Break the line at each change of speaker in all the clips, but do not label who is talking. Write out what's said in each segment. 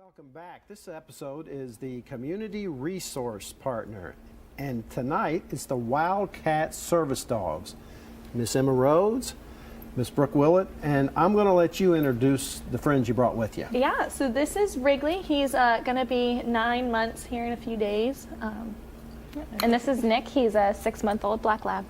Welcome back. This episode is the Community Resource Partner, and tonight it's the Wildcat Service Dogs. Miss Emma Rhodes, Miss Brooke Willett, and I'm going to let you introduce the friends you brought with you.
Yeah, so this is Rigley. He's going to be 9 months here in a few days.
And this is Nick. He's a 6-month-old black lab.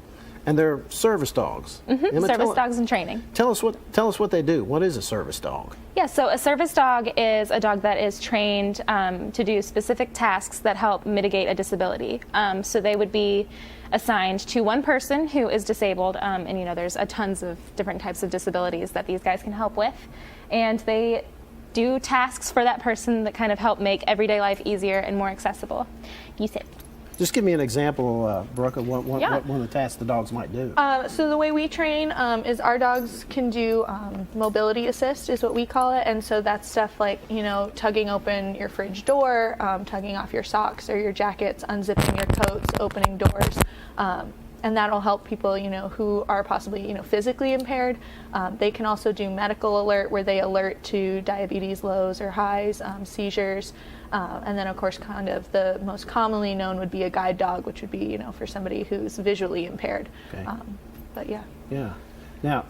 And they're service dogs.
Mm-hmm. Service dogs in training.
Tell us what they do. What is a service dog?
Yeah, so a service dog is a dog that is trained to do specific tasks that help mitigate a disability. So they would be assigned to one person who is disabled, and there's tons of different types of disabilities that these guys can help with, and they do tasks for that person that kind of help make everyday life easier and more accessible. You said.
Just give me an example, Brooke, of what one of the tasks the dogs might do.
So the way we train is our dogs can do mobility assist is what we call it, and so that's stuff like, tugging open your fridge door, tugging off your socks or your jackets, unzipping your coats, opening doors. And that'll help people, who are possibly, physically impaired. They can also do medical alert, where they alert to diabetes lows or highs, seizures, and then of course, kind of the most commonly known would be a guide dog, which would be, for somebody who's visually impaired.
Okay.
But yeah.
Yeah. Now,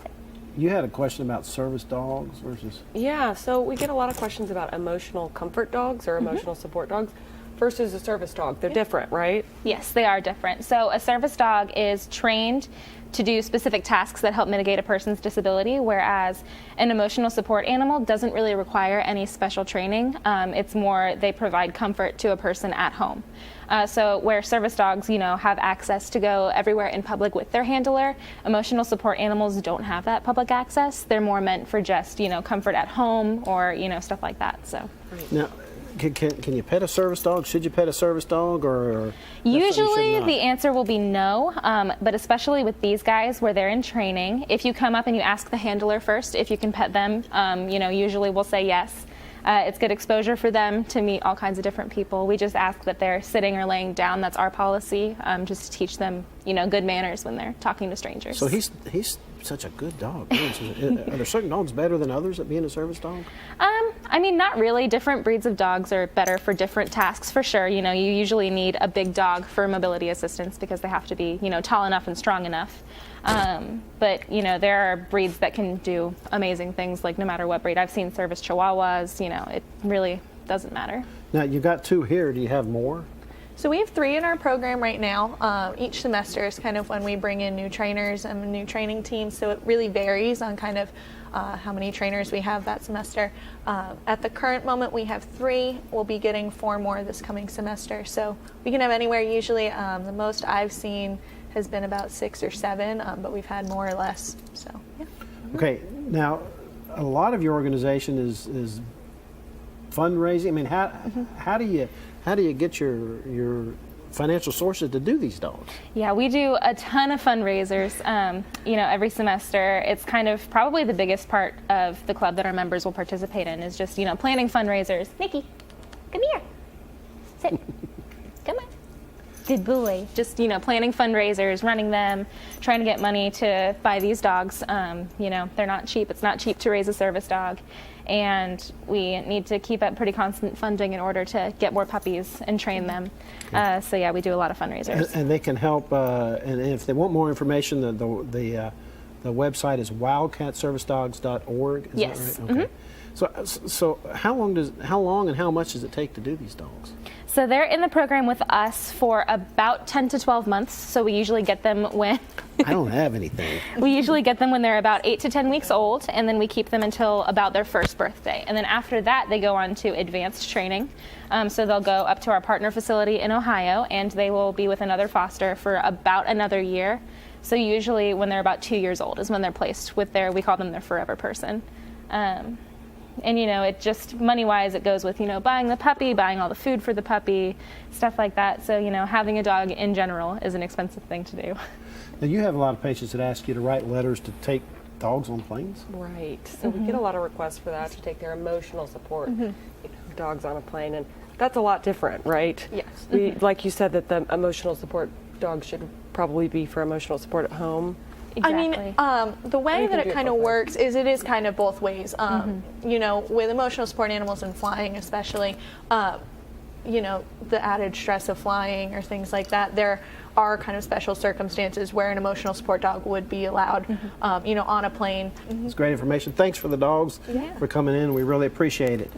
you had a question about service dogs versus.
Yeah. So we get a lot of questions about emotional comfort dogs or emotional support dogs. First is a service dog. They're different, right?
Yes, they are different. So a service dog is trained to do specific tasks that help mitigate a person's disability, whereas an emotional support animal doesn't really require any special training. It's more they provide comfort to a person at home. So where service dogs, have access to go everywhere in public with their handler, emotional support animals don't have that public access. They're more meant for just, comfort at home or, stuff like that. So.
Now, can you pet a service dog? Should you pet a service dog, or
usually the answer will be no, but especially with these guys where they're in training, if you come up and you ask the handler first if you can pet them, usually we'll say yes. It's good exposure for them to meet all kinds of different people. We just ask that they're sitting or laying down. That's our policy, just to teach them, good manners when they're talking to strangers.
So he's such a good dog. Are there certain dogs better than others at being a service dog?
Not really. Different breeds of dogs are better for different tasks, for sure. You usually need a big dog for mobility assistance because they have to be, tall enough and strong enough. But, there are breeds that can do amazing things, like no matter what breed. I've seen service Chihuahuas, it really doesn't matter.
Now, you've got 2 here. Do you have more?
So we have 3 in our program right now. Each semester is kind of when we bring in new trainers and new training teams, so it really varies on kind of how many trainers we have that semester. At the current moment, we have 3. We'll be getting 4 more this coming semester. So we can have anywhere, usually the most I've seen has been about 6 or 7, but we've had more or less, so yeah.
Okay, now a lot of your organization is fundraising. How do you get your financial sources to do these dogs?
Yeah, we do a ton of fundraisers, every semester. It's kind of probably the biggest part of the club that our members will participate in is just, planning fundraisers. Nikki, come here. Sit. Come on. Good boy. Just, planning fundraisers, running them, trying to get money to buy these dogs. They're not cheap. It's not cheap to raise a service dog. And we need to keep up pretty constant funding in order to get more puppies and train them. So yeah, we do a lot of fundraisers.
And they can help. And if they want more information, the website is wildcatservicedogs.org. Is
yes.
that right? Okay. Mm-hmm. So how long and how much does it take to do these dogs?
So they're in the program with us for about 10 to 12 months. So we usually get them when
I don't have anything.
We usually get them when they're about 8 to 10 weeks old, and then we keep them until about their first birthday. And then after that, they go on to advanced training. So they'll go up to our partner facility in Ohio, and they will be with another foster for about another year. So usually when they're about 2 years old is when they're placed with we call them their forever person. And, it just money-wise, it goes with, buying the puppy, buying all the food for the puppy, stuff like that. So, having a dog in general is an expensive thing to do.
Now, you have a lot of patients that ask you to write letters to take dogs on planes?
Right. So we get a lot of requests for that, to take their emotional support dogs on a plane. And that's a lot different, right?
Yes.
Like you said, that the emotional support dogs should probably be for emotional support at home.
I mean,
Exactly.
the way
you
that
can
it
do it
kind of
both ways.
works is it is kind of both ways. You know, with emotional support animals and flying, especially, you know, the added stress of flying or things like that, there are kind of special circumstances where an emotional support dog would be allowed, you know, on a plane.
It's great information. Thanks for the dogs for coming in. We really appreciate it.